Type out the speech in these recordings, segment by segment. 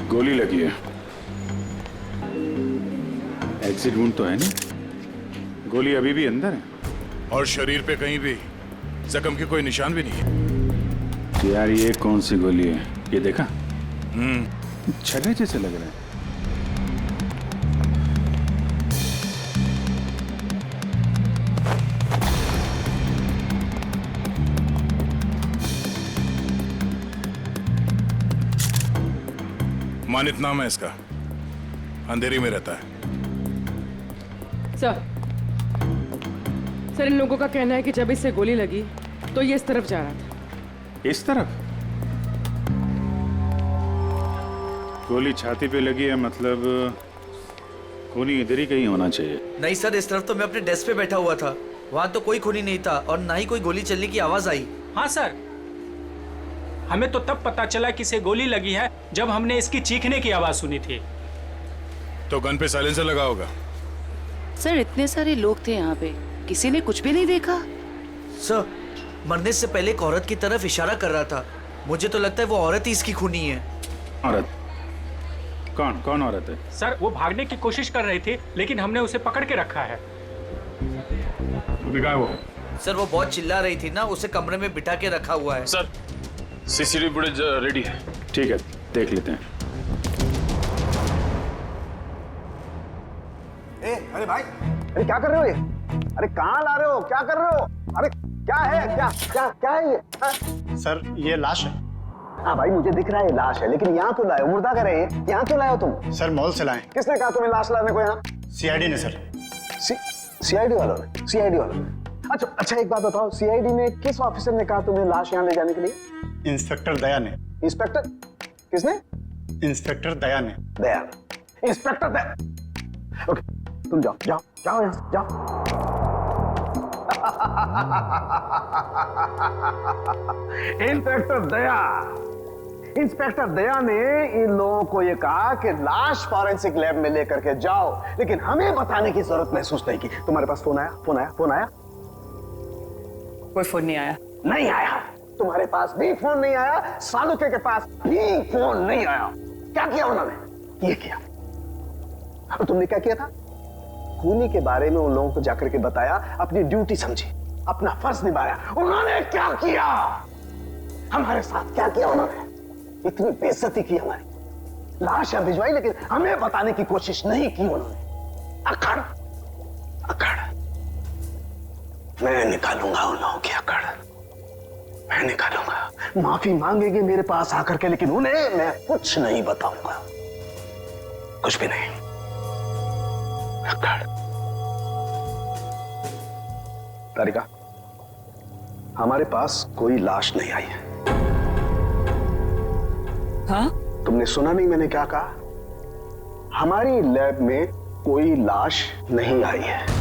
गोली लगी है। एग्जिट वुंड तो है नहीं, गोली अभी भी अंदर है। और शरीर पे कहीं भी जख्म के कोई निशान भी नहीं है। यार ये कौन सी गोली है, ये देखा? छर्रे जैसे लग रहा है। मानित नाम है इसका, अंधेरी में रहता है। सर इन लोगों का कहना है कि जब इससे गोली लगी तो ये इस तरफ जा रहा था। इस तरफ? गोली छाती पे लगी है, मतलब खूनी इधर ही कहीं होना चाहिए। नहीं सर, इस तरफ तो मैं अपने डेस्क पे बैठा हुआ था, वहाँ तो कोई खूनी नहीं था और ना ही कोई गोली चलने की आवाज आई। हाँ सर, हमें तो तब पता चला कि इसे गोली लगी है जब हमने इसकी चीखने की आवाज सुनी थी। तो गन पे साइलेंसर लगा होगा। सर इतने सारे लोग थे यहाँ पे, किसी ने कुछ भी नहीं देखा। सर मरने से पहले एक औरत की तरफ इशारा कर रहा था, मुझे तो लगता है वो औरत ही इसकी खूनी है। औरत? कौन कौन औरत है? सर वो भागने की कोशिश कर रही थी लेकिन हमने उसे पकड़ के रखा है। दिखा वो। सर वो बहुत चिल्ला रही थी ना, उसे कमरे में बिठा के रखा हुआ है। सर सीसीटीवी फुटेज रेडी है। ठीक है, देख लेते हैं। अरे भाई, अरे क्या कर रहे हो ये? अरे कहाँ ला रहे हो, क्या कर रहे हो? अरे क्या है, क्या है ये? सर ये लाश है। हाँ भाई मुझे दिख रहा है ये लाश है, लेकिन यहाँ क्यों लाए हो? मुर्दा कर रहे हैं, यहाँ क्यों लाए हो तुम? सर मॉल से लाए। किसने कहा तुम्हें लाश लाने को यहाँ? सीआईडी ने सर। सीआईडी वालों ने? सीआईडी वालों ने? अच्छा एक बात बताओ, सीआईडी में किस ऑफिसर ने कहा तुम्हें लाश यहाँ ले जाने के लिए? इंस्पेक्टर दया ने। इंस्पेक्टर? किसने? इंस्पेक्टर दया ने। दया। इंस्पेक्टर दया। ओके तुम जाओ यहाँ से जाओ। इंस्पेक्टर दया ने इन लोगों को ये कहा कि लाश फॉरेंसिक लैब में लेकर के जाओ, लेकिन हमें बताने की जरूरत महसूस नहीं की। तुम्हारे पास फोन आया? कोई फोन नहीं आया। नहीं आया? तुम्हारे पास भी फोन नहीं आया, सालुके के पास भी फोन नहीं आया। क्या किया उन्होंने? ये किया। और तुमने क्या किया था? खूनी के बारे में उन लोगों को जाकर के बताया, अपनी ड्यूटी समझी, अपना फर्ज निभाया। उन्होंने क्या किया? हमारे साथ क्या किया उन्होंने? इतनी बेइज्जती की हमारी, लाश यहाँ भिजवाई, लेकिन हमें बताने की कोशिश नहीं की उन्होंने। अकड़ मैं निकालूंगा उन लोगों की अकड़, मैं निकालूंगा। माफी मांगेंगे मेरे पास आकर के, लेकिन उन्हें मैं कुछ नहीं बताऊंगा, कुछ भी नहीं। तारिका, हमारे पास कोई लाश नहीं आई है। हाँ? तुमने सुना नहीं मैंने क्या कहा? हमारी लैब में कोई लाश नहीं आई है।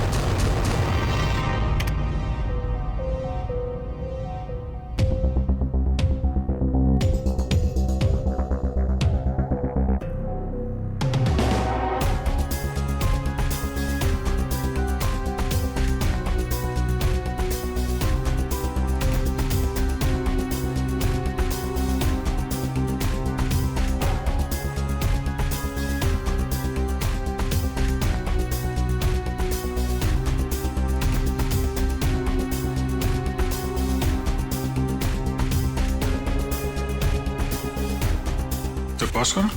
पॉज करो।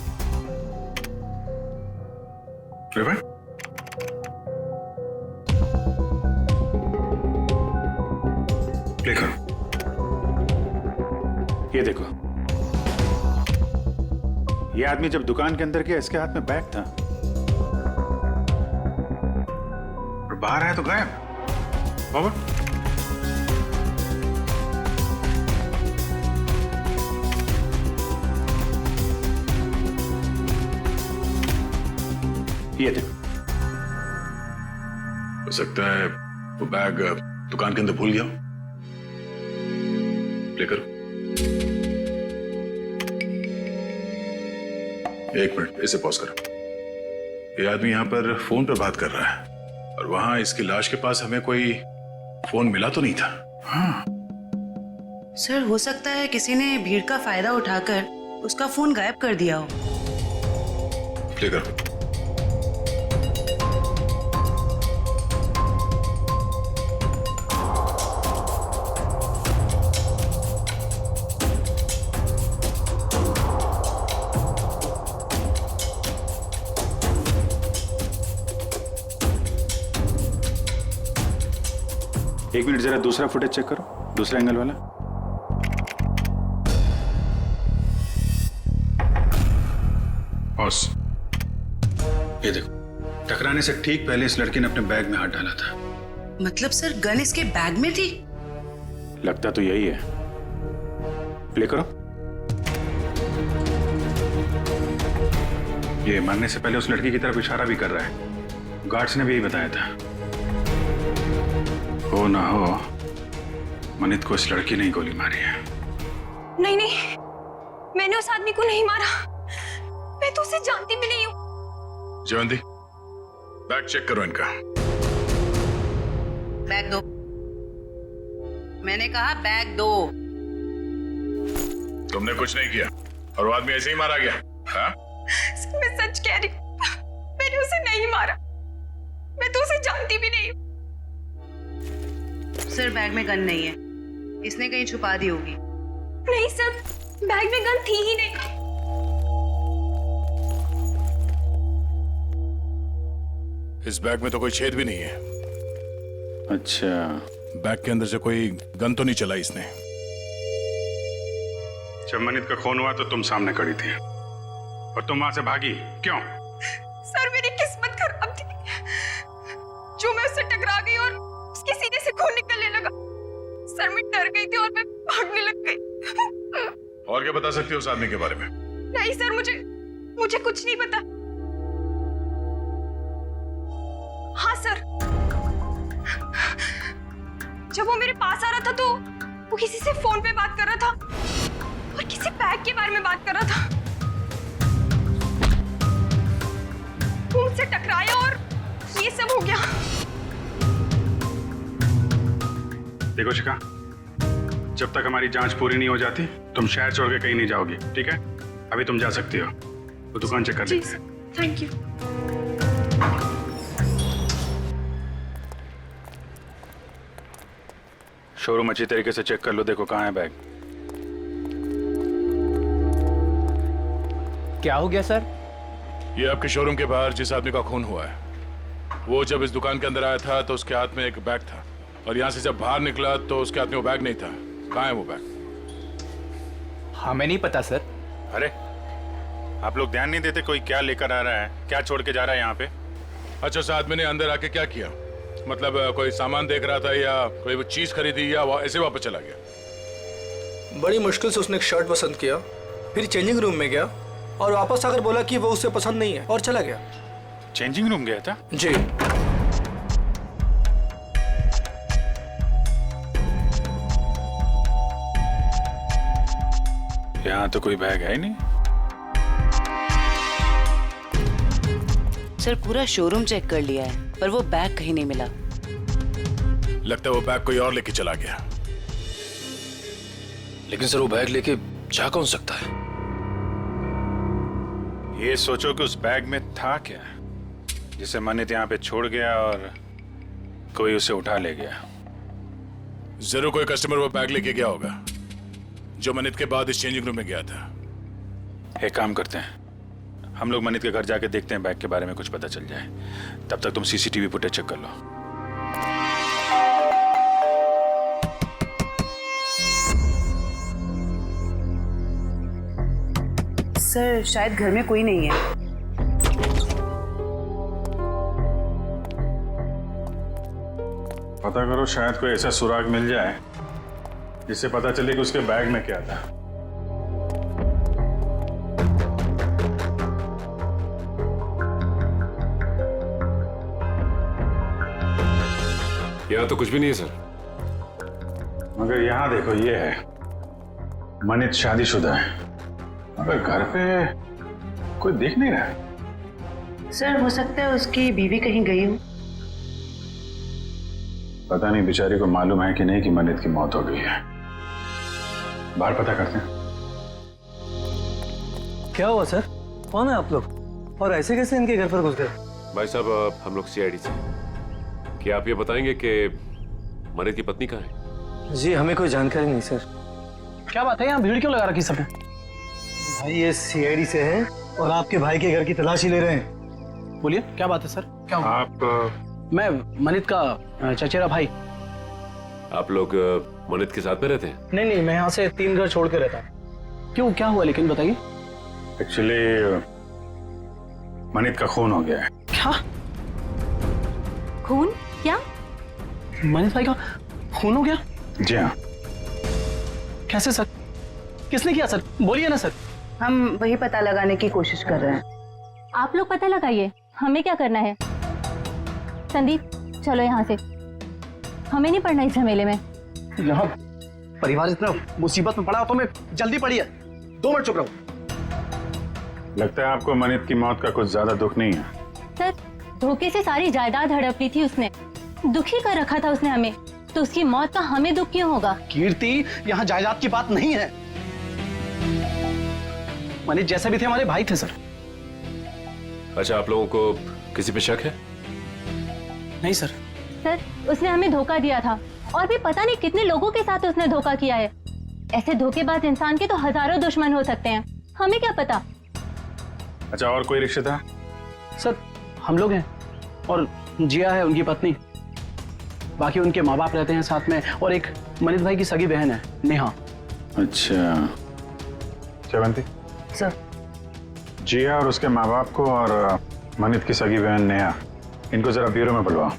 भाई प्ले करो। ये देखो, ये आदमी जब दुकान के अंदर गया इसके हाथ में बैग था, और बाहर आया तो गायब। बाबा ये देखो, हो सकता है वो बैग दुकान के अंदर भूल गया। प्ले करो। एक मिनट, इसे पॉज करो। ये आदमी यहाँ पर फोन पर बात कर रहा है और वहां इसकी लाश के पास हमें कोई फोन मिला तो नहीं था। हाँ सर हो सकता है किसी ने भीड़ का फायदा उठाकर उसका फोन गायब कर दिया हो। प्ले करो। एक मिनट जरा दूसरा फुटेज चेक करो, दूसरा एंगल वाला। बॉस, ये देखो, टकराने से ठीक पहले इस लड़की ने अपने बैग में हाथ डाला था। मतलब सर गन इसके बैग में थी? लगता तो यही है। प्ले करो। ये मरने से पहले उस लड़की की तरफ इशारा भी कर रहा है। गार्ड्स ने भी यही बताया था। हो ना हो, मनित को इस लड़की ने ही गोली मारी है। नहीं नहीं, मैंने उस आदमी को नहीं मारा। मैं तो उसे जानती भी नहीं हूँ। जयवंती, बैग चेक करो इनका। बैग दो। मैंने कहा बैग दो। तुमने कुछ नहीं किया और वो आदमी ऐसे ही मारा गया। हाँ? मैं सच कह रही हूँ, मैंने उसे नहीं मारा। मैं तो उसे जानती भी नहीं हूँ। सर बैग में गन नहीं है, इसने कहीं छुपा दी होगी। नहीं सर, बैग में गन थी ही नहीं। इस बैग में तो कोई छेद भी नहीं है। अच्छा, बैग के अंदर से कोई गन तो नहीं चला इसने। जब मनित का खून हुआ तो तुम सामने खड़ी थी और तुम वहां से भागी क्यों? सर मेरी किस्मत खराब थी, जो मैं उससे टकरा गई और उसके सीने से खून निकलने लगा। सर मैं डर गई थी और मैं भागने लग गई। और क्या बता सकती हो उस आदमी के बारे में? नहीं सर, मुझे कुछ नहीं पता। हाँ सर, जब वो मेरे पास आ रहा था तो वो किसी से फोन पे बात कर रहा था और किसी बैग के बारे में बात कर रहा था। वो मुझसे टकराया और ये सब हो गया। देखो शिखा, जब तक हमारी जांच पूरी नहीं हो जाती तुम शहर छोड़ के कहीं नहीं जाओगी, ठीक है? अभी तुम जा सकती हो, वो दुकान चेक कर लेते हैं। Thank you. शोरूम अच्छी तरीके से चेक कर लो, देखो कहाँ है बैग। क्या हो गया सर? ये आपके शोरूम के बाहर जिस आदमी का खून हुआ है, वो जब इस दुकान के अंदर आया था तो उसके हाथ में एक बैग था और यहाँ से जब बाहर निकला तो उसके हाथ में वो बैग नहीं था। कहाँ है वो बैग? हमें नहीं पता सर। अरे आप लोग ध्यान नहीं देते कोई क्या लेकर आ रहा है, क्या छोड़ के जा रहा है यहाँ पे? अच्छा, उस आदमी ने अंदर आके क्या किया? मतलब कोई सामान देख रहा था या कोई वो चीज खरीदी या ऐसे वापस चला गया? बड़ी मुश्किल से उसने एक शर्ट पसंद किया, फिर चेंजिंग रूम में गया और वापस आकर बोला कि वो उसे पसंद नहीं है और चला गया। चेंजिंग रूम गया था? जी। यहाँ तो कोई बैग है ही नहीं। सर पूरा शोरूम चेक कर लिया है पर वो बैग कहीं नहीं मिला। लगता है वो बैग कोई और लेके चला गया। लेकिन सर वो बैग लेके जा कौन सकता है? ये सोचो कि उस बैग में था क्या जिसे मनित यहाँ पे छोड़ गया और कोई उसे उठा ले गया। जरूर कोई कस्टमर वो बैग लेके गया होगा जो मनित के बाद इस चेंजिंग रूम में गया था। एक काम करते हैं, हम लोग मनित के घर जाके देखते हैं बैग के बारे में कुछ पता चल जाए। तब तक तुम सीसीटीवी फुटेज चेक कर लो। सर शायद घर में कोई नहीं है। पता करो, शायद कोई ऐसा सुराग मिल जाए जिससे पता चले कि उसके बैग में क्या था। यहाँ तो कुछ भी नहीं है सर। मगर यहाँ देखो, ये है मनित शादीशुदा है, मगर घर पे कोई देख नहीं रहा। सर हो सकता है उसकी बीवी कहीं गई हो। पता नहीं बेचारी को मालूम है कि नहीं कि मनित की मौत हो गई है। बाहर पता करते हैं। क्या हुआ सर? कौन है आप लोग? और ऐसे कैसे इनके घर पर घुस गए? भाई साहब हम लोग सीआईडी से। क्या आप ये बताएंगे कि मनित की पत्नी कहाँ है? जी हमें कोई जानकारी नहीं सर। क्या बात है, यहाँ भीड़ क्यों लगा रखी सबने? भाई ये सीआईडी से हैं और आपके भाई के घर की तलाशी ले रहे हैं। बोलिए क्या बात है सर, क्या हुआ? आप मैं मनित का चचेरा भाई। आप लोग मनित के साथ में रहते हैं? नहीं, मैं यहाँ से 3 घर छोड़ के रहता हूँ। क्यों, क्या हुआ लेकिन बताइए। एक्चुअली मनित का खून हो गया है। क्या? खून? क्या? मनीष भाई का खून हो गया? जी हाँ। कैसे सर? किसने किया सर? बोलिए ना सर। हम वही पता लगाने की कोशिश कर रहे हैं। आप लोग पता लगाइए, हमें क्या करना है। संदीप चलो यहाँ से, हमें नहीं पड़ना इस झमेले में। यहाँ परिवार इतना मुसीबत में पड़ा हो तो मैं जल्दी पड़िए। 2 मिनट चुप रहो। लगता है आपको मनित की मौत का कुछ ज्यादा दुख नहीं है। सर धोखे से सारी जायदाद हड़प ली थी उसने, दुखी कर रखा था उसने हमें, तो उसकी मौत का हमें दुख क्यों होगा? कीर्ति, यहाँ जायदाद की बात नहीं है। मनीष जैसे भी थे हमारे भाई थे सर। अच्छा, आप लोगों को किसी पे शक है? नहीं सर। सर उसने हमें धोखा दिया था और भी पता नहीं कितने लोगों के साथ उसने धोखा किया है। ऐसे धोखेबाज इंसान के तो हजारों दुश्मन हो सकते हैं, हमें क्या पता। अच्छा, और कोई रिश्तेदार? सर हम लोग हैं और जिया है उनकी पत्नी, बाकी उनके माँ बाप रहते हैं साथ में, और एक मनीष भाई की सगी बहन है नेहा। अच्छा श्रवंती सर जिया और उसके माँ बाप को और मनित की सगी बहन नेहा, इनको जरा ब्यूरो में बुलवाओ।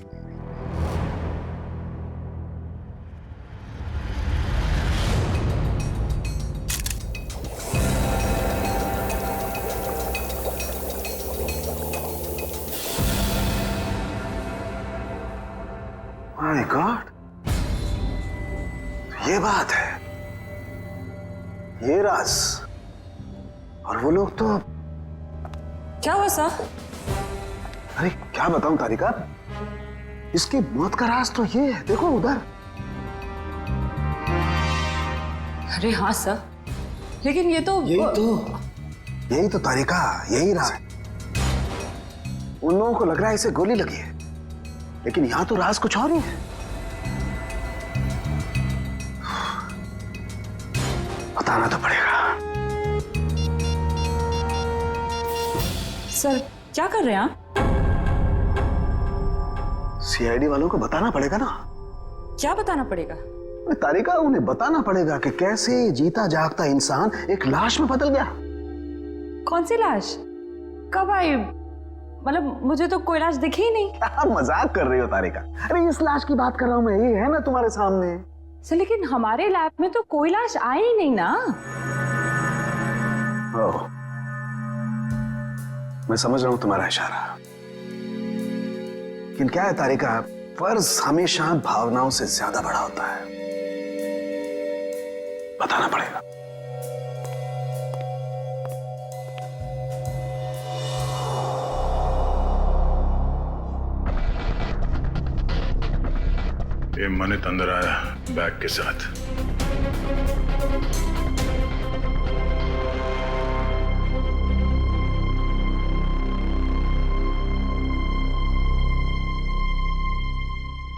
माय गॉड, ये बात है, ये राज। और वो लोग तो क्या हुआ सर? अरे क्या बताऊं तारिका, इसकी मौत का राज तो ये है, देखो उधर। अरे हाँ सर, लेकिन ये तो यही तो तारिका, यही राज। उन लोगों को लग रहा है इसे गोली लगी है, लेकिन यहां तो राज कुछ और ही है। बताना तो पड़ेगा। सर क्या कर रहे हैं आप? सीआईडी वालों को बताना पड़ेगा ना। क्या बताना पड़ेगा? तारिका, उन्हें बताना पड़ेगा कि कैसे जीता जागता इंसान एक लाश में बदल गया। कौन सी लाश? कब आई? मतलब मुझे तो कोई लाश दिखी ही नहीं। मजाक कर रही हो तारिका? अरे इस लाश की बात कर रहा हूं मैं, ये है ना तुम्हारे सामने। सर लेकिन हमारे लैब में तो कोई लाश आई ही नहीं ना। ओह, मैं समझ रहा हूं तुम्हारा इशारा, लेकिन क्या है तारिका, फर्ज हमेशा भावनाओं से ज्यादा बड़ा होता है। बताना पड़ेगा। ये मनित अंदर आया बैग के साथ।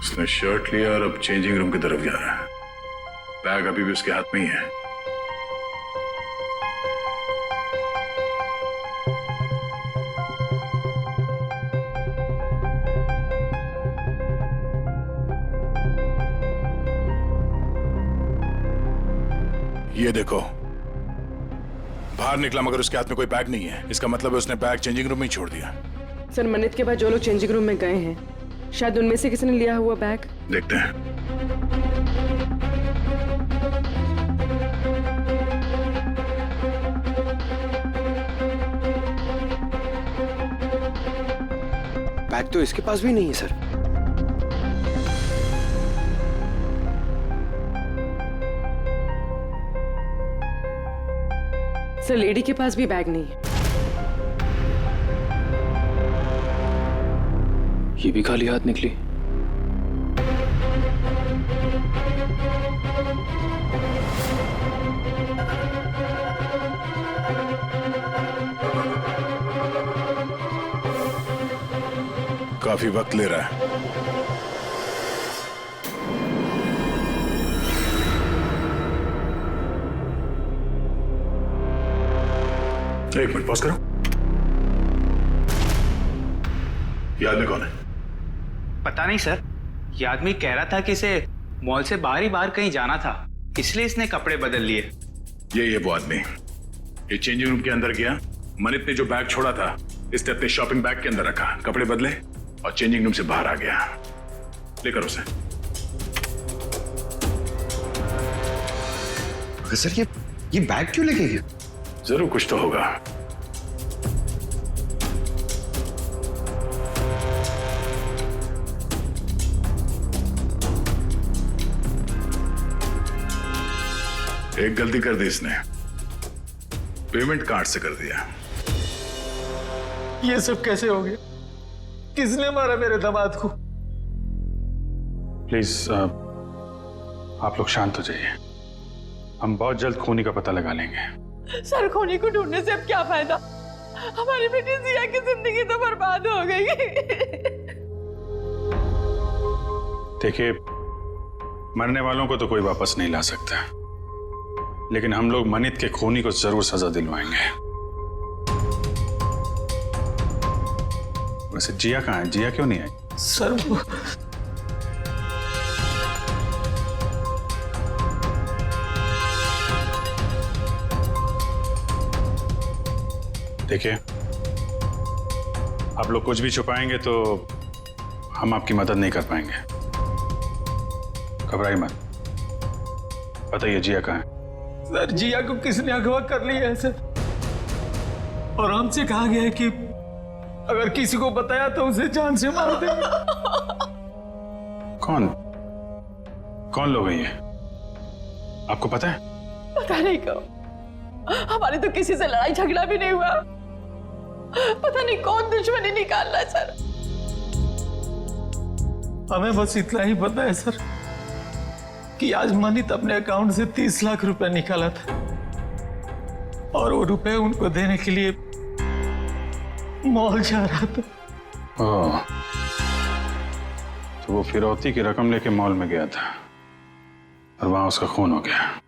उसने शर्ट लिया और अब चेंजिंग रूम की तरफ जा रहा है। बैग अभी भी उसके हाथ में ही है। ये देखो, बाहर निकला मगर उसके हाथ में कोई बैग नहीं है। इसका मतलब है उसने बैग चेंजिंग रूम में ही छोड़ दिया। सर मनित के बाद जो लोग चेंजिंग रूम में गए हैं, शायद उनमें से किसी ने लिया हुआ बैग। देखते हैं। बैग तो इसके पास भी नहीं है सर। सर लेडी के पास भी बैग नहीं है। ये भी खाली हाथ निकली। काफी वक्त ले रहा है। एक मिनट पॉज करो। ये आदमी कौन है? पता नहीं सर, ये आदमी कह रहा था कि इसे मॉल से बाहर ही बाहर कहीं जाना था, इसलिए इसने कपड़े बदल लिए। ये वो आदमी ये चेंजिंग रूम के अंदर गया, मनित ने जो बैग छोड़ा था इसने अपने शॉपिंग बैग के अंदर रखा, कपड़े बदले और चेंजिंग रूम से बाहर आ गया। लेकर उसे। सर ये बैग क्यों लेके गया? जरूर कुछ तो होगा। एक गलती कर दी इसने, पेमेंट कार्ड से कर दिया। ये सब कैसे हो गया? किसने मारा मेरे दामाद को? प्लीज आप लोग शांत हो जाइए, हम बहुत जल्द खूनी का पता लगा लेंगे। सर खूनी को ढूंढने से अब क्या फायदा? हमारी बेटी जिया की जिंदगी तो बर्बाद हो गई। देखिए, मरने वालों को तो कोई वापस नहीं ला सकता, लेकिन हम लोग मनित के खूनी को जरूर सजा दिलवाएंगे। वैसे जिया कहाँ है? जिया क्यों नहीं आई? सर वो देखिए, आप लोग कुछ भी छुपाएंगे तो हम आपकी मदद नहीं कर पाएंगे। घबराइए मत, बताइए जिया कहाँ है? सर जिया को किसने अगवा कर लिया है सर, और हमसे कहा गया है कि अगर किसी को बताया तो उसे जान से मार देंगे। कौन लोग हैं ये? आपको पता है? पता नहीं कब, हमारे तो किसी से लड़ाई झगड़ा भी नहीं हुआ। पता नहीं कौन दुश्मनी निकाल रहा है सर। हमें बस इतना ही पता है सर कि आज मनित अपने अकाउंट से 30 लाख रुपए निकाला था और वो रुपए उनको देने के लिए मॉल जा रहा था। ओह, तो वो फिरौती की रकम लेके मॉल में गया था और वहां उसका खून हो गया।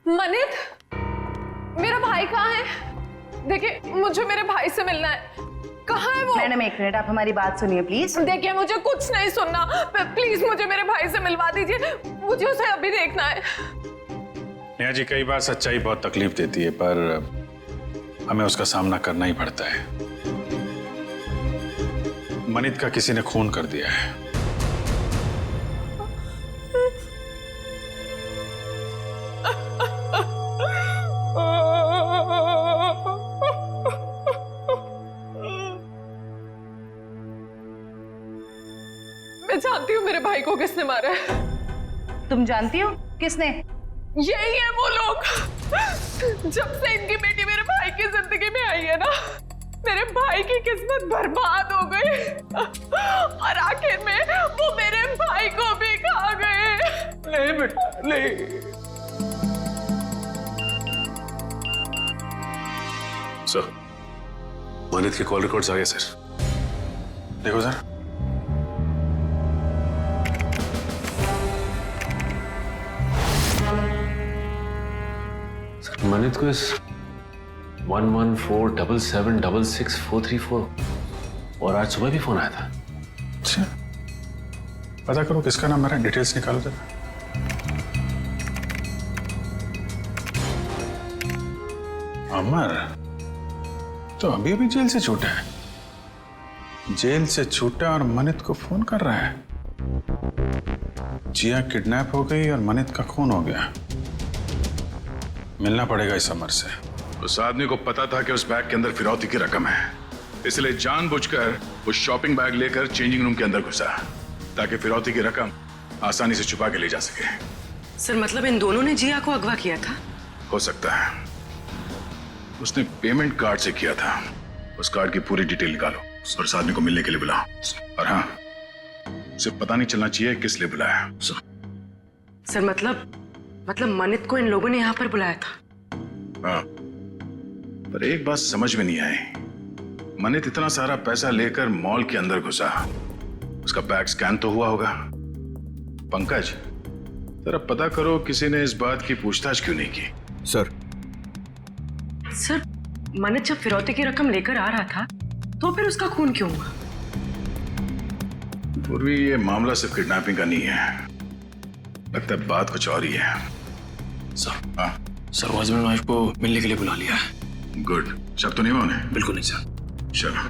मनित, मेरा भाई कहाँ है? देखिए, मुझे मेरे भाई से मिलना है। कहाँ है वो? मैडम एक मिनट, आप हमारी बात सुनिए प्लीज। देखिए, मुझे कुछ नहीं सुनना, प्लीज मुझे मेरे भाई से मिलवा दीजिए, मुझे उसे अभी देखना है। नेहा जी, कई बार सच्चाई बहुत तकलीफ देती है, पर हमें उसका सामना करना ही पड़ता है। मनित का किसी ने खून कर दिया है। मैं जानती हूँ मेरे भाई को किसने मारा है। तुम जानती हो किसने? यही है वो लोग। जब से इनकी बेटी मेरे भाई की जिंदगी में आई है ना, मेरे भाई की किस्मत बर्बाद हो गई और आखिर में वो मेरे भाई को भी खा गए। नहीं बेटा नहीं। सर, मनित के कॉल रिकॉर्ड्स आ गए सर। देखो सर, मनित को इस 1147766434 और आज सुबह भी फोन आया था। अच्छा, पता करो किसका नंबर है, डिटेल्स निकालो जरा। अमर तो अभी अभी जेल से छूटा है। जेल से छूटा और मनित को फोन कर रहा है। जिया किडनैप हो गई और मनित का खून हो गया। मिलना पड़ेगा इस अमर से। उस आदमी को पता था कि उस बैग के अंदर फिरौती की रकम है, इसलिए जानबूझकर उस शॉपिंग बैग लेकर चेंजिंग रूम के अंदर घुसा ताकि फिरौती की रकम आसानी से छुपा के ले जा सके। सर मतलब इन दोनों ने जिया को अगवा किया था? हो सकता है। उसने पेमेंट कार्ड से किया था। उस कार्ड की पूरी डिटेल निकालो और उस आदमी को मिलने के लिए बुलाओ। और हाँ, उसे पता नहीं चलना चाहिए किस लिए बुलाया। सर मतलब मनित को इन लोगों ने यहाँ पर बुलाया था? हाँ, पर एक बात समझ में नहीं आई। मनित इतना सारा पैसा लेकर मॉल के अंदर घुसा, उसका बैग स्कैन तो हुआ होगा। पंकज, जरा पता करो किसी ने इस बात की पूछताछ क्यों नहीं की। सर मनित जब फिरौती की रकम लेकर आ रहा था तो फिर उसका खून क्यों हुआ? पूर्वी, ये मामला सिर्फ किडनैपिंग का नहीं है, लगता है बात कुछ और ही है। सर, हाँ सर हस्बैंड वाइफ को मिलने के लिए बुला लिया है। गुड, शक तो नहीं हुआ उन्हें? बिल्कुल नहीं सर। चलो।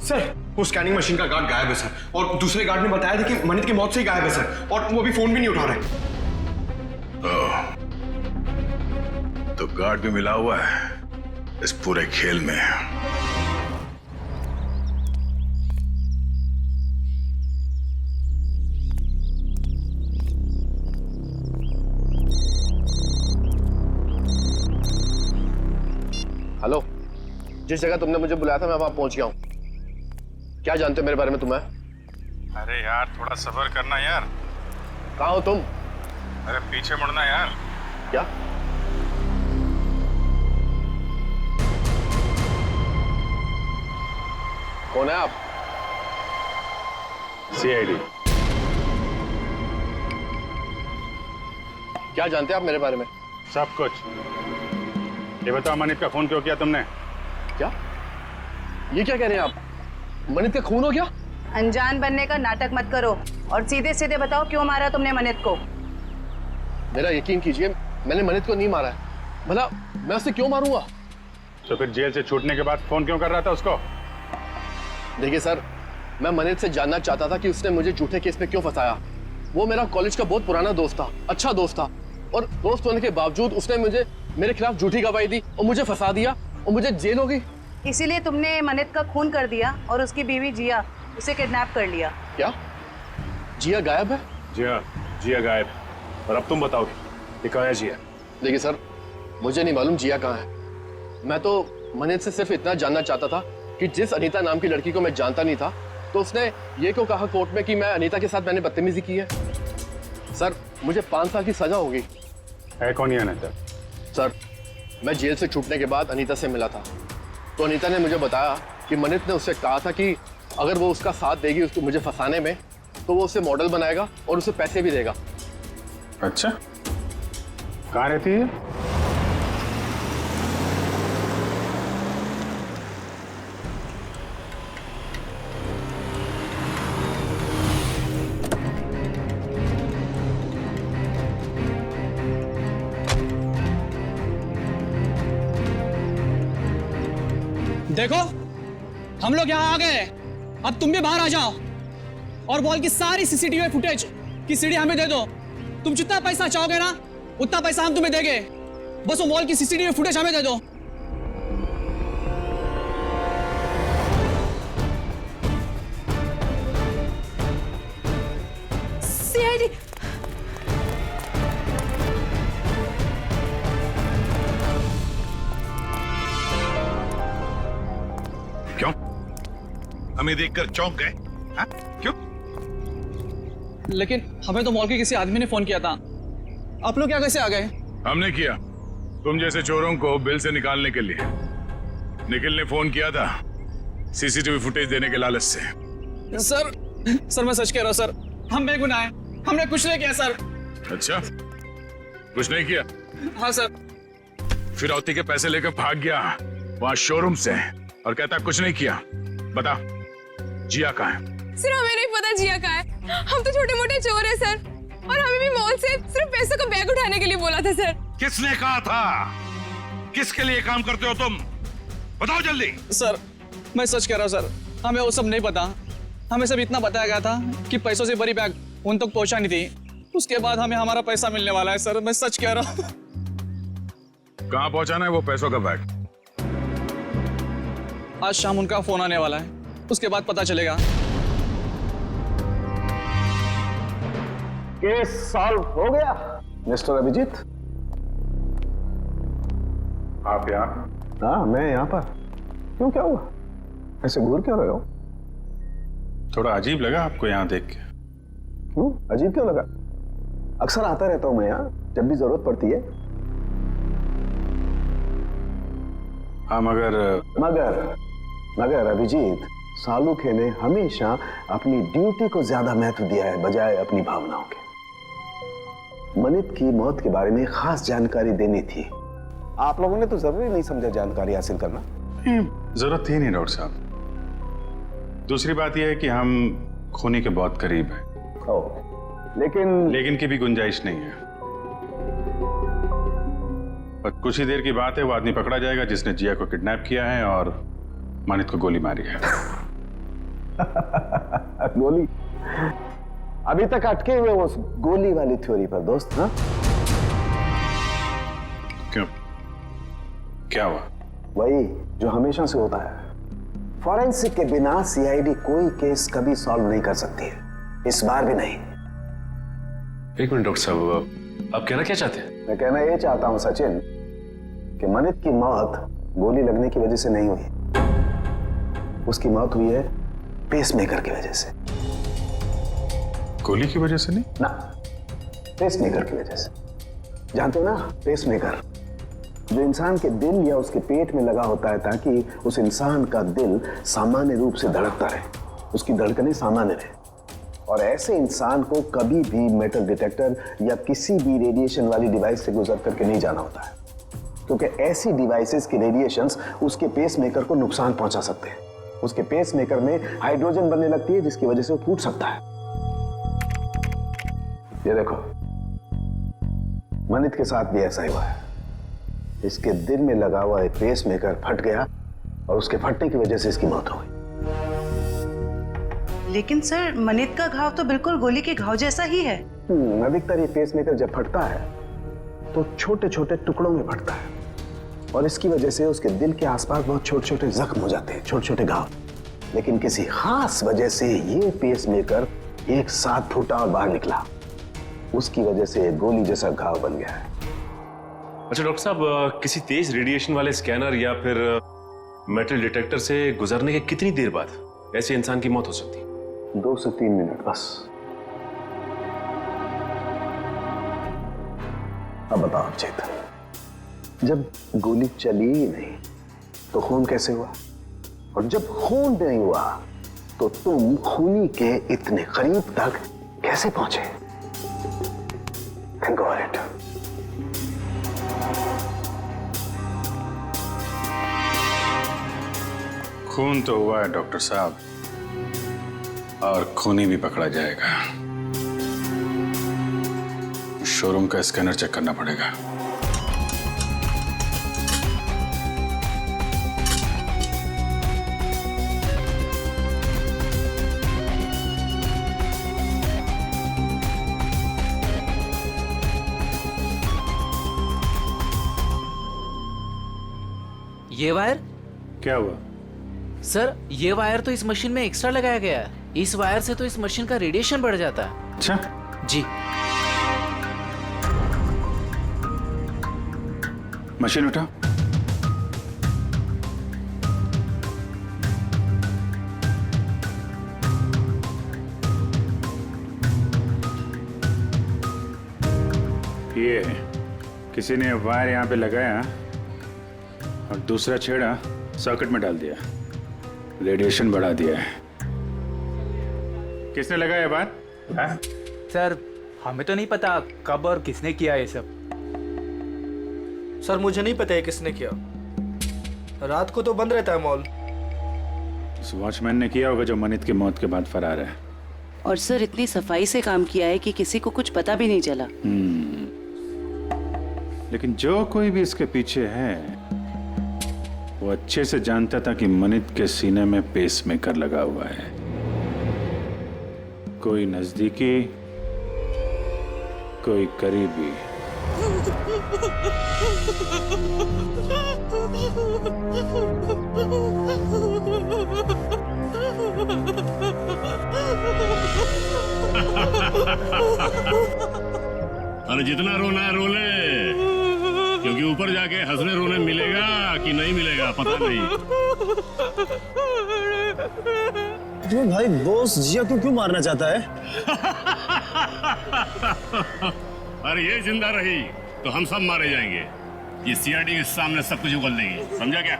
सर वो स्कैनिंग मशीन का गार्ड गायब है सर, और दूसरे गार्ड ने बताया था कि मनित की मौत से ही गायब है सर, और वो अभी फोन भी नहीं उठा रहे। तो गार्ड भी मिला हुआ है इस पूरे खेल में। हेलो, जिस जगह तुमने मुझे बुलाया था मैं वहां पहुंच गया हूं। क्या जानते हो मेरे बारे में तुम्हें? अरे यार थोड़ा सब्र करना यार। कहाँ हो तुम? अरे पीछे मुड़ना यार। क्या? कौन है आप? सीआईडी। क्या जानते हैं आप मेरे बारे में? सब कुछ। ये बताओ, मनित का खून क्यों किया तुमने? क्या? ये क्या कह रहे हैं आप? मनित का खून हो गया? अनजान बनने का नाटक मत करो और सीधे सीधे बताओ क्यों मारा तुमने मनित को? मेरा यकीन कीजिए, मैंने मनित को नहीं मारा है। भला मैं उसे क्यों मारूंगा? तो फिर जेल से छूटने के बाद फोन क्यों कर रहा था उसको? देखिए सर, मैं मनित से जानना चाहता था कि उसने मुझे झूठे केस में क्यों फंसाया। वो मेरा कॉलेज का बहुत पुराना दोस्त था, अच्छा दोस्त था, और दोस्त होने के बावजूद उसने मेरे खिलाफ झूठी गवाही दी और मुझे फंसा दिया और मुझे जेल हो गई। इसीलिए तुमने मनित का खून कर दिया और उसकी बीवी जिया उसे किडनैप कर लिया। क्या? जिया गायब है? जिया गायब। और अब तुम बताओगे ये कहाँ है जिया? देखिए सर, मुझे नहीं मालूम जिया कहाँ है। मैं तो मनित से सिर्फ इतना जानना चाहता था कि जिस अनीता नाम की लड़की को मैं जानता नहीं था, तो उसने ये क्यों कहा कोर्ट में कि मैं अनीता के साथ मैंने बदतमीजी की है। सर, मुझे 5 साल की सजा होगी। है कौन ये अनीता? सर, मैं जेल से छूटने के बाद अनीता से मिला था, तो अनीता ने मुझे बताया कि मनित ने उससे कहा था कि अगर वो उसका साथ देगी उसको मुझे फंसाने में, तो वो उसे मॉडल बनाएगा और उसे पैसे भी देगा। अच्छा, कहाँ रहती है? देखो, हम लोग यहाँ आ गए, अब तुम भी बाहर आ जाओ और मॉल की सारी सीसीटीवी फुटेज की सीडी हमें दे दो। तुम जितना पैसा चाहोगे ना उतना पैसा हम तुम्हें देंगे, बस वो मॉल की सीसीटीवी फुटेज हमें दे दो। सीआईडी। क्यों? हमें देखकर चौंक गए? हाँ? क्यों? लेकिन हमें तो मॉल के किसी आदमी ने फोन किया था, आप लोग क्या कैसे आ गए? हमने किया, तुम जैसे चोरों को बिल से निकालने के लिए। निखिल ने फोन किया था सीसीटीवी फुटेज देने के लालच से। सर मैं सच कह रहा हूँ सर, हम बेगुनाह हैं, हमने कुछ नहीं किया सर। अच्छा, कुछ नहीं किया? हाँ सर। फिरौती के पैसे लेकर भाग गया वहां शोरूम से और कहता कुछ नहीं किया। बता, जिया कहाँ है? सर हमें नहीं पता जिया कहाँ है, हम तो छोटे मोटे चोर हैं सर, और हमें भी मॉल से सिर्फ पैसों का बैग उठाने के लिए बोला था सर। किसने कहा था? किसके लिए काम करते हो तुम? बताओ जल्दी। सर मैं सच कह रहा हूँ सर, हमें वो सब नहीं पता। हमें सब इतना बताया गया था कि पैसों से बड़ी बैग उन तक पहुंचा नहीं थी, उसके बाद हमें हमारा पैसा मिलने वाला है सर, मैं सच कह रहा हूँ। कहाँ पहुंचाना है वो पैसों का बैग? आज शाम उनका फोन आने वाला है, उसके बाद पता चलेगा। केस सॉल्व हो गया मिस्टर अभिजीत। आप यहाँ? हाँ, मैं यहाँ पर। क्यों, क्या हुआ? ऐसे घूर क्यों रहे हो? थोड़ा अजीब लगा आपको यहाँ देख के। क्यों अजीब क्यों लगा? अक्सर आता रहता हूँ मैं यहाँ जब भी जरूरत पड़ती है। हाँ मगर अभिजीत, सालुखे ने हमेशा अपनी ड्यूटी को ज्यादा महत्व दिया है बजाय अपनी भावनाओं के। मनित की मौत के बारे में खास जानकारी देनी थी। आप लोगों ने तो जरूरी नहीं समझा जानकारी हासिल करना। जरूरत थी नहीं डॉक्टर साहब। दूसरी बात यह है कि हम खूनी के बहुत करीब हैं। लेकिन की भी गुंजाइश नहीं है। पर कुछ ही देर की बात है, वो आदमी पकड़ा जाएगा जिसने जिया को किडनैप किया है और मानित को गोली मारी है। गोली? अभी तक अटके हुए उस गोली वाली थ्योरी पर दोस्त। हाँ, क्यों, क्या हुआ? वही जो हमेशा से होता है। फॉरेंसिक के बिना सीआईडी कोई केस कभी सॉल्व नहीं कर सकती है, इस बार भी नहीं। एक मिनट डॉक्टर साहब, आप कहना क्या चाहते हैं? मैं कहना ये चाहता हूं सचिन कि मनित की मौत गोली लगने की वजह से नहीं हुई, उसकी मौत हुई है पेसमेकर की वजह से। गोली की वजह से नहीं ना, पेसमेकर की वजह से। जानते हो ना, पेसमेकर जो इंसान के दिल या उसके पेट में लगा होता है ताकि उस इंसान का दिल सामान्य रूप से धड़कता रहे, उसकी धड़कनें सामान्य रहे। और ऐसे इंसान को कभी भी मेटल डिटेक्टर या किसी भी रेडिएशन वाली डिवाइस से गुजर करके नहीं जाना होता है, क्योंकि ऐसी डिवाइसेस की रेडिएशंस उसके पेसमेकर को नुकसान पहुंचा सकते हैं। उसके पेसमेकर में हाइड्रोजन बनने लगती है जिसकी वजह से वो फूट सकता है। ये देखो, मनित के साथ भी ऐसा ही हुआ है। इसके दिल में लगा हुआ एक पेसमेकर फट गया और उसके फटने की वजह से इसकी मौत हो गई। लेकिन सर, मनित का घाव तो बिल्कुल गोली के घाव जैसा ही है। अधिकतर ये पेसमेकर जब फटता है तो छोटे छोटे टुकड़ों में फटता है और इसकी वजह से उसके दिल के आसपास बहुत छोटे छोटे जख्म हो जाते हैं, छोटे छोटे घाव। लेकिन किसी खास वजह से ये पेसमेकर एक साथ फूटा और बाहर निकला, उसकी वजह से गोली जैसा घाव बन गया है। अच्छा डॉक्टर साहब, किसी तेज रेडिएशन वाले स्कैनर या फिर मेटल डिटेक्टर से गुजरने के कितनी देर बाद ऐसे इंसान की मौत हो सकती है? 2 से 3 मिनट बस। अब बताओ चेतन, जब गोली चली ही नहीं तो खून कैसे हुआ? और जब खून नहीं हुआ तो तुम खूनी के इतने करीब तक कैसे पहुंचे? Think of it. खून तो हुआ है डॉक्टर साहब, और खूनी भी पकड़ा जाएगा। शोरूम का स्कैनर चेक करना पड़ेगा। ये वायर? क्या हुआ सर, ये वायर तो इस मशीन में एक्स्ट्रा लगाया गया है। इस वायर से तो इस मशीन का रेडिएशन बढ़ जाता है। अच्छा जी। मशीन उठा। ये किसी ने वायर यहां पे लगाया और दूसरा छेड़ा सॉकेट में डाल दिया, रेडिएशन बढ़ा दिया है। किसने लगाया बात? सर, हमें तो नहीं पता कब और किसने किया ये सब। सर, मुझे नहीं पता है किसने किया। रात को तो बंद रहता है मॉल। उस वॉचमैन ने किया होगा जो मनित की मौत के बाद फरार है। और सर, इतनी सफाई से काम किया है कि किसी को कुछ पता भी नहीं चला। लेकिन जो कोई भी इसके पीछे है वो अच्छे से जानता था कि मनित के सीने में पेसमेकर लगा हुआ है। कोई नजदीकी, कोई करीबी। अरे जितना रोना है रो ले, क्योंकि ऊपर जाके हंसने रोने मिलेगा कि नहीं मिलेगा पता नहीं। तो भाई बॉस जिया को क्यों मारना चाहता है? अरे ये जिंदा रही तो हम सब मारे जाएंगे। ये सीआईडी के सामने सब कुछ उगल देगी, समझा क्या?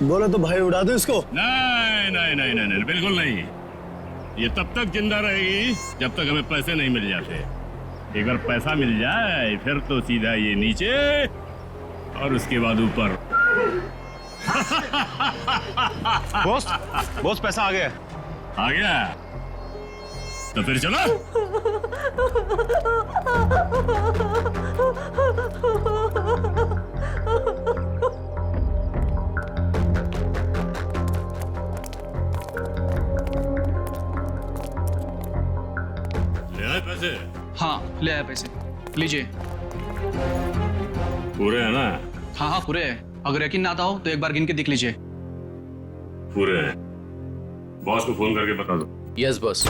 बोले तो भाई उड़ा दो इसको। नहीं नहीं नहीं नहीं नहीं, बिल्कुल नहीं। ये तब तक जिंदा रहेगी जब तक हमें पैसे नहीं मिल जाते। एक बार पैसा मिल जाए फिर तो सीधा ये नीचे और उसके बाद ऊपर। बॉस बॉस पैसा आ गया। आ गया तो फिर चलो। ले आए पैसे? हाँ ले आया पैसे, लीजिए। पूरे है ना? हाँ हाँ पूरे है। अगर यकीन ना आता हो तो एक बार गिन के देख लीजिए। पूरे हैं। बॉस को फोन करके बता दो। Yes boss.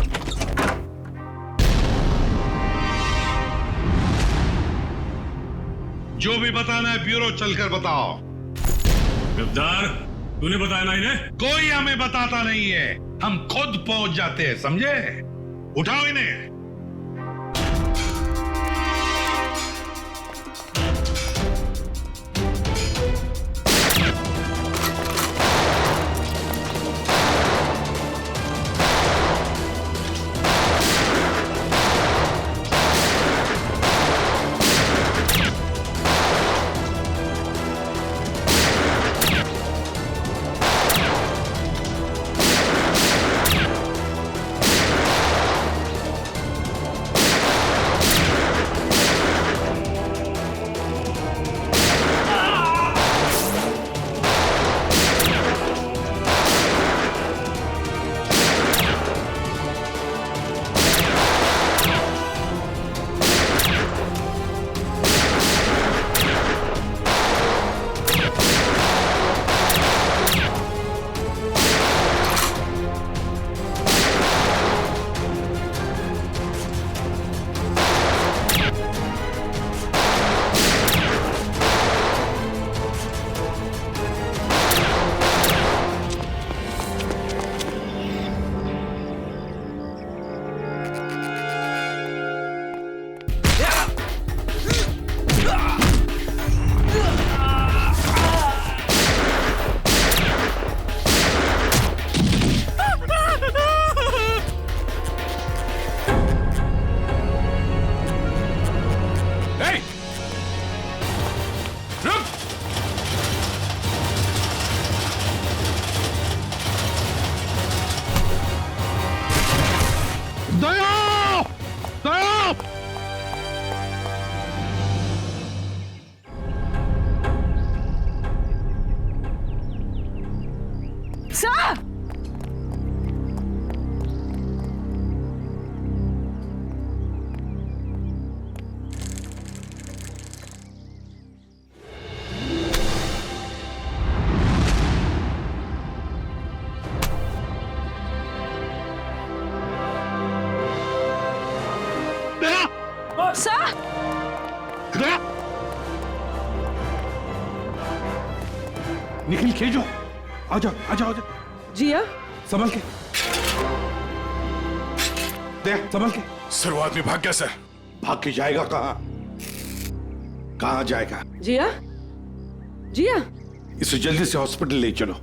जो भी बताना है ब्यूरो चलकर बताओ। गद्दार, तूने बताया ना इन्हें? कोई हमें बताता नहीं है, हम खुद पहुंच जाते हैं, समझे? उठाओ इन्हें। निकल के जाओ, आ जाओ आ जाओ। जिया संभल के दे, संभल के। सर वो आदमी भाग गया सर। भाग के जाएगा कहाँ? कहाँ जाएगा? जिया जिया इसे जल्दी से हॉस्पिटल ले चलो।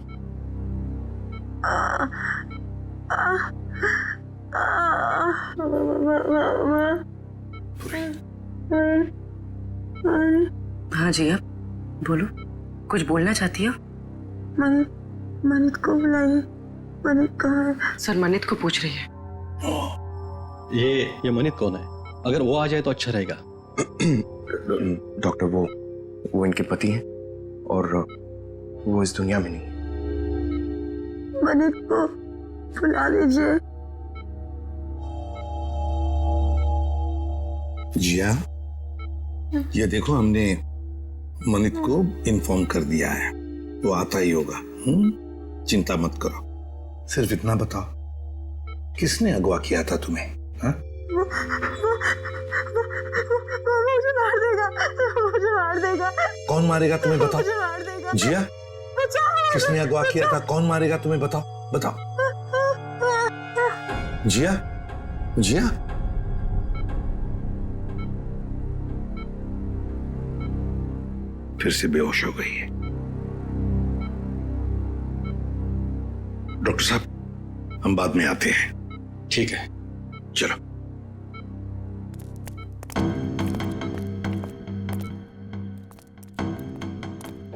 हाँ जिया बोलो, कुछ बोलना चाहती हो? मनित को बुलाइए। मनित कहाँ है? सर मनित को पूछ रही है। ये मनित कौन है? अगर वो आ जाए तो अच्छा रहेगा। डॉक्टर वो इनके पति हैं और वो इस दुनिया में नहीं। मनित को बुला लीजिए। जिया ये देखो, हमने मनित को इन्फॉर्म कर दिया है, वो आता ही होगा। चिंता मत करो। सिर्फ इतना बताओ, किसने अगवा किया था तुम्हें? हाँ? मुझे मार देगा, मुझे मार देगा। कौन मारेगा तुम्हें बताओ? मुझे मार देगा। जिया किसने अगवा किया था? कौन मारेगा तुम्हें बताओ? बताओ जिया। जिया फिर से बेहोश हो गई है। डॉक्टर साहब, हम बाद में आते हैं। ठीक है, चलो।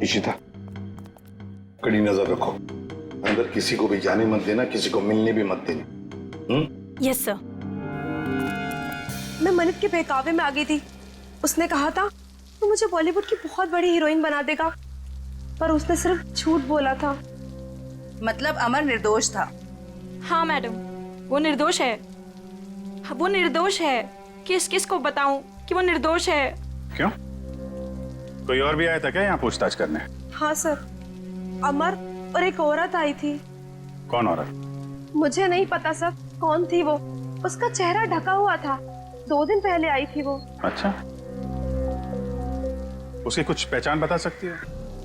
इशिता, कड़ी नजर रखो, अंदर किसी को भी जाने मत देना, किसी को मिलने भी मत देना। Yes sir. मैं मनित के बहकावे में आ गई थी। उसने कहा था वो मुझे बॉलीवुड की बहुत बड़ी हीरोइन बना देगा, पर उसने सिर्फ झूठ बोला था। मतलब अमर निर्दोष था? हाँ मैडम, वो निर्दोष है। वो निर्दोष है। किस को बताऊं कि वो निर्दोष है? क्यों? कोई और भी आया था क्या यहाँ पूछताछ करने? हाँ सर, अमर और एक औरत आई थी। कौन औरत? मुझे नहीं पता सर कौन थी वो। उसका चेहरा ढका हुआ था। 2 दिन पहले आई थी वो। अच्छा, उसकी कुछ पहचान बता सकती है?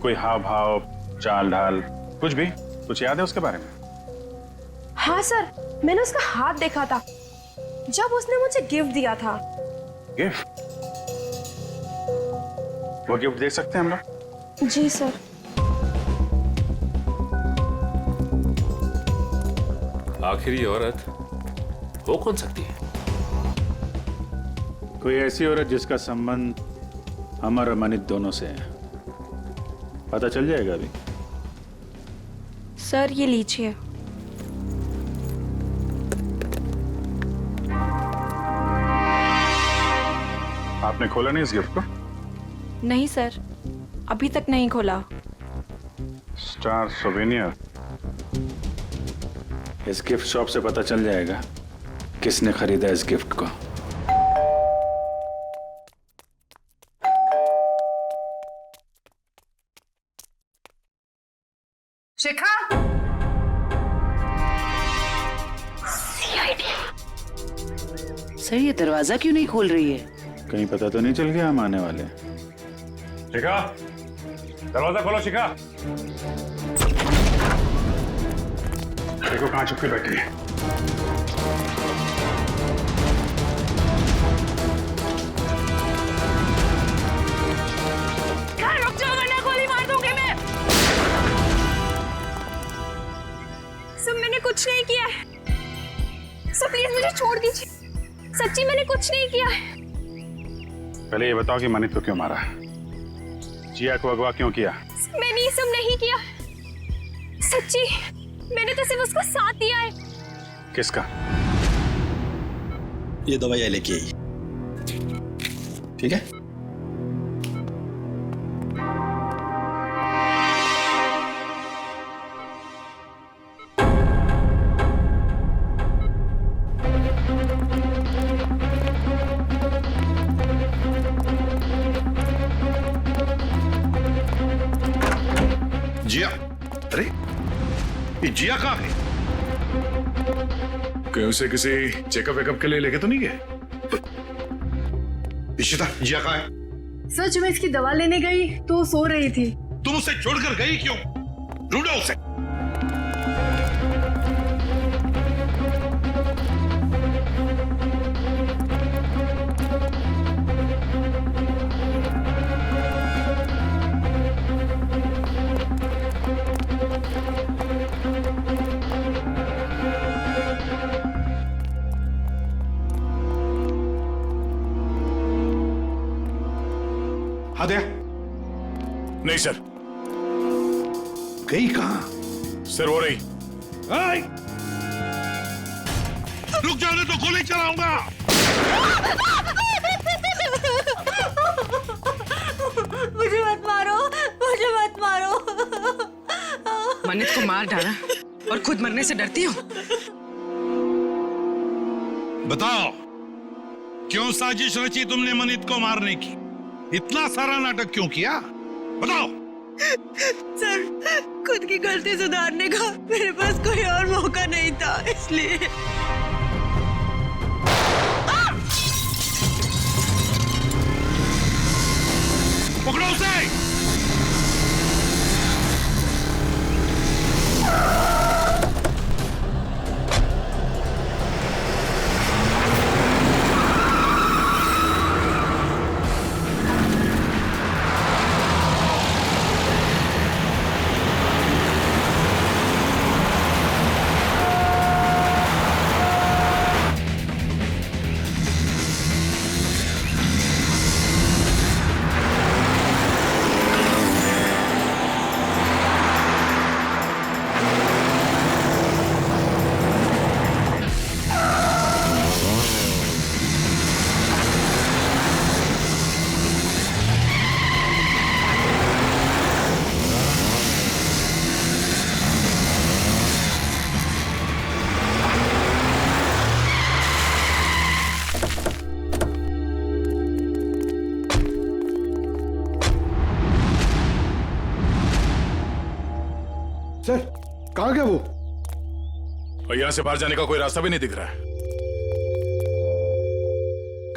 कोई हाव भाव, चाल ढाल, कुछ भी? कुछ याद है उसके बारे में? हाँ सर, मैंने उसका हाथ देखा था जब उसने मुझे गिफ्ट दिया था। गिफ्ट? वो गिफ्ट दे सकते हैं हम लोग? जी सर। आखिर ये औरत हो कौन सकती है? कोई ऐसी औरत जिसका संबंध अमर और मनित दोनों से है। पता चल जाएगा अभी। सर ये लीजिए। आपने खोला नहीं इस गिफ्ट को? नहीं सर, अभी तक नहीं खोला। Star souvenir. इस गिफ्ट शॉप से पता चल जाएगा किसने खरीदा इस गिफ्ट को। शिखा! सर, ये दरवाजा क्यों नहीं खोल रही है? कहीं पता तो नहीं चल गया हम आने वाले? शिखा, दरवाजा खोलो शिखा। देखो कहां छुप के बैठी है। रुक जाओ वरना गोली मार दूंगी मैं। सब मैंने कुछ नहीं किया है। सब प्लीज मुझे छोड़ दीजिए। सच्ची मैंने कुछ नहीं किया है। पहले ये बताओ कि मनित को क्यों मारा? जिया को अगवा क्यों किया? मैंने ये सब नहीं किया। सच्ची मैंने तो सिर्फ उसका साथ दिया है। किसका? ये दवाई लेके आई, ठीक है? जिया? अरे ये जिया कहाँ है? क्या उसे किसी चेकअप वेकअप के लिए लेके तो नहीं गए? इशिता, जिया कहाँ है? सर जब मैं इसकी दवा लेने गई तो वो सो रही थी। तुम उसे छोड़कर गई क्यों? ढूंढो उसे। हाँ दया। नहीं सर। गई कहाँ? सर वो रही। रुक जाओ नहीं तो गोली चलाऊंगा। मुझे मत मारो, मुझे मत मारो। मनित को मार डाला और खुद मरने से डरती हो? बताओ, क्यों साजिश रची तुमने मनित को मारने की? इतना सारा नाटक क्यों किया? बताओ। सर खुद की गलती सुधारने का मेरे पास कोई और मौका नहीं था, इसलिए। पकड़ो उसे। सर कहाँ गया वो? और यहाँ से बाहर जाने का कोई रास्ता भी नहीं दिख रहा है।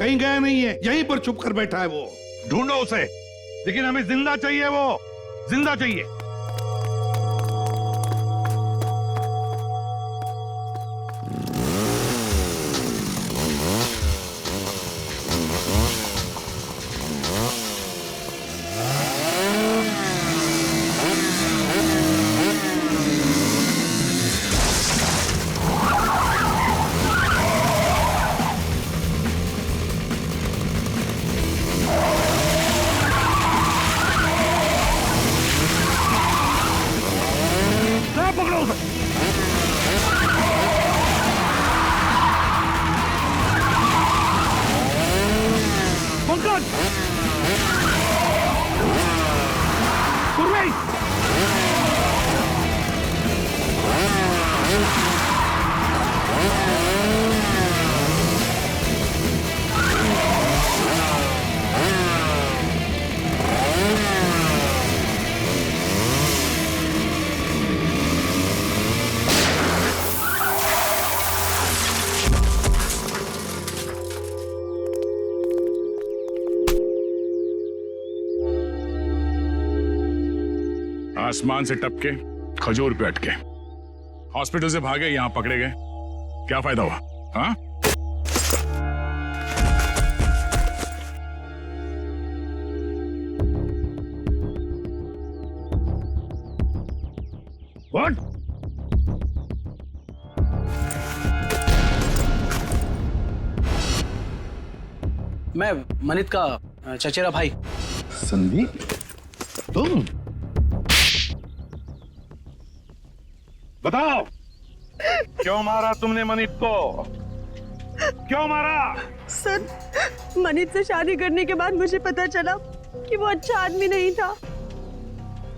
कहीं गया नहीं है, यहीं पर छुप कर बैठा है वो। ढूंढो उसे, लेकिन हमें जिंदा चाहिए, वो जिंदा चाहिए। आसमान से टपके खजूर पे अटके, हॉस्पिटल से भागे, यहां पकड़े गए, क्या फायदा हुआ? हाँ? What? मैं मनित का चचेरा भाई। संदीप, तुम बताओ, क्यों मारा तुमने मनित को? क्यों मारा? सर, मनित से शादी करने के बाद मुझे पता चला कि वो अच्छा आदमी नहीं था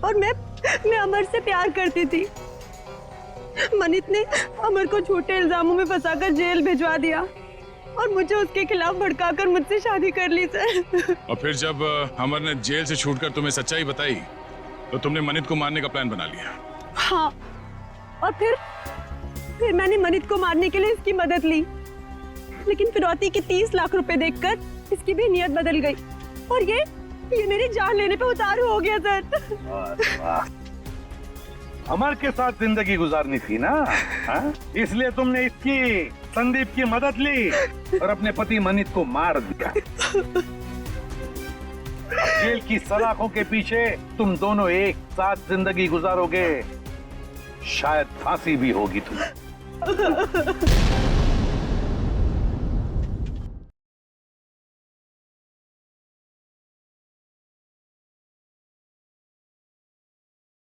और मैं अमर से प्यार करती थी। मनित ने अमर को झूठे इल्जामों में फंसाकर जेल भिजवा दिया और मुझे उसके खिलाफ भड़काकर मुझसे शादी कर ली सर। और फिर जब अमर ने जेल से छूटकर तुम्हें सच्चाई बताई तो तुमने मनित को मारने का प्लान बना लिया। हाँ, और फिर मैंने मनित को मारने के लिए इसकी मदद ली, लेकिन फिरौती की 30 लाख रुपए देखकर इसकी भी नियत बदल गई और ये मेरी जान लेने पे उतारू हो गया सर। अमर के साथ जिंदगी गुजारनी थी ना, हाँ? इसलिए तुमने इसकी, संदीप की मदद ली और अपने पति मनित को मार दिया। जेल की सलाखों के पीछे तुम दोनों एक साथ जिंदगी गुजारोगे, शायद फांसी भी होगी तुम्हें।